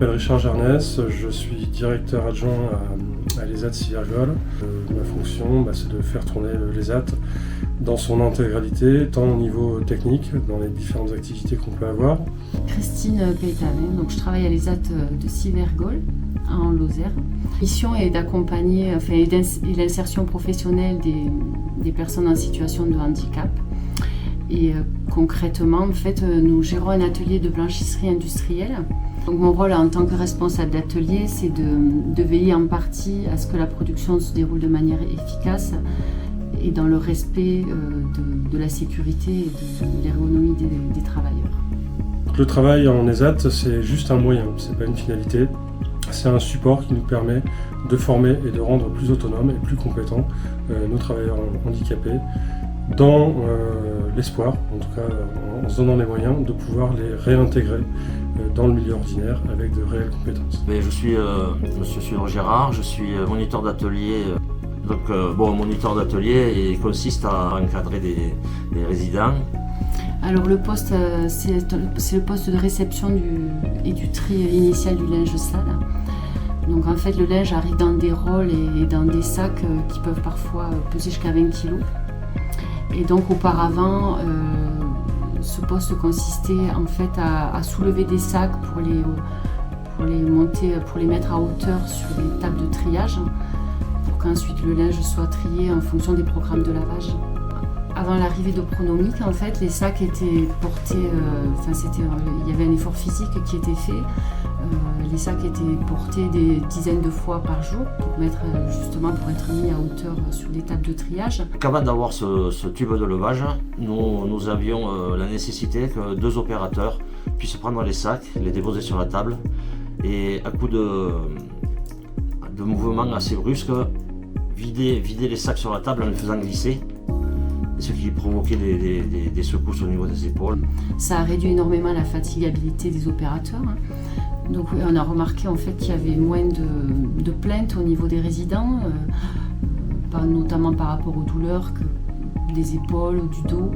Je m'appelle Richard Jarnès, je suis directeur adjoint à l'ESAT Civergol. Ma fonction, c'est de faire tourner l'ESAT dans son intégralité, tant au niveau technique, dans les différentes activités qu'on peut avoir. Christine Peytaven, donc je travaille à l'ESAT de Civergol, en Lozère. La mission est d'accompagner et l'insertion professionnelle des personnes en situation de handicap. Et concrètement, nous gérons un atelier de blanchisserie industrielle. Donc mon rôle en tant que responsable d'atelier, c'est de veiller en partie à ce que la production se déroule de manière efficace et dans le respect de la sécurité et de l'ergonomie des travailleurs. Le travail en ESAT, c'est juste un moyen, c'est pas une finalité. C'est un support qui nous permet de former et de rendre plus autonomes et plus compétents nos travailleurs handicapés dans l'espoir, en tout cas en se donnant les moyens de pouvoir les réintégrer dans le milieu ordinaire avec de réelles compétences. Je suis Monsieur Sudre Gérard, je suis moniteur d'atelier. Mon moniteur d'atelier consiste à encadrer des résidents. Alors le poste, c'est le poste de réception et du tri initial du linge sale. Donc en fait le linge arrive dans des rôles et dans des sacs qui peuvent parfois peser jusqu'à 20 kg. Et donc auparavant, ce poste consistait en fait à soulever des sacs pour les mettre à hauteur sur les tables de triage, pour qu'ensuite le linge soit trié en fonction des programmes de lavage. Avant l'arrivée de Pronomic, en fait, les sacs étaient portés, il y avait un effort physique qui était fait. Les sacs étaient portés des dizaines de fois par jour pour être mis à hauteur sur les tables de triage. Avant d'avoir ce tube de levage, nous avions la nécessité que 2 opérateurs puissent prendre les sacs, les déposer sur la table et à coup de mouvements assez brusques, vider les sacs sur la table en les faisant glisser. Ce qui provoquait des secousses au niveau des épaules. Ça a réduit énormément la fatigabilité des opérateurs. Donc on a remarqué en fait qu'il y avait moins de plaintes au niveau des résidents, notamment par rapport aux douleurs des épaules ou du dos.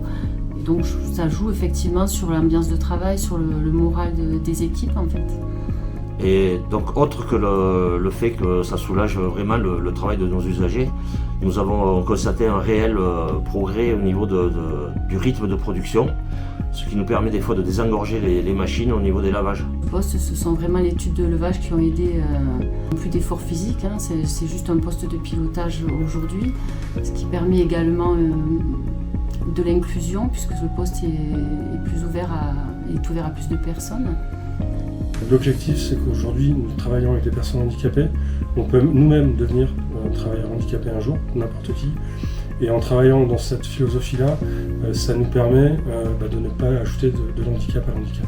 Et donc ça joue effectivement sur l'ambiance de travail, sur le moral des équipes en fait. Et donc autre que le fait que ça soulage vraiment le travail de nos usagers, nous avons constaté un réel progrès au niveau du rythme de production, ce qui nous permet des fois de désengorger les machines au niveau des lavages. Le poste, ce sont vraiment les tubes de levage qui ont aidé, plus d'efforts physiques, c'est juste un poste de pilotage aujourd'hui, ce qui permet également de l'inclusion puisque le poste est ouvert à plus de personnes. L'objectif, c'est qu'aujourd'hui, nous travaillons avec des personnes handicapées. On peut nous-mêmes devenir travailleurs handicapés un jour, n'importe qui. Et en travaillant dans cette philosophie-là, ça nous permet de ne pas ajouter de l'handicap à l'handicap.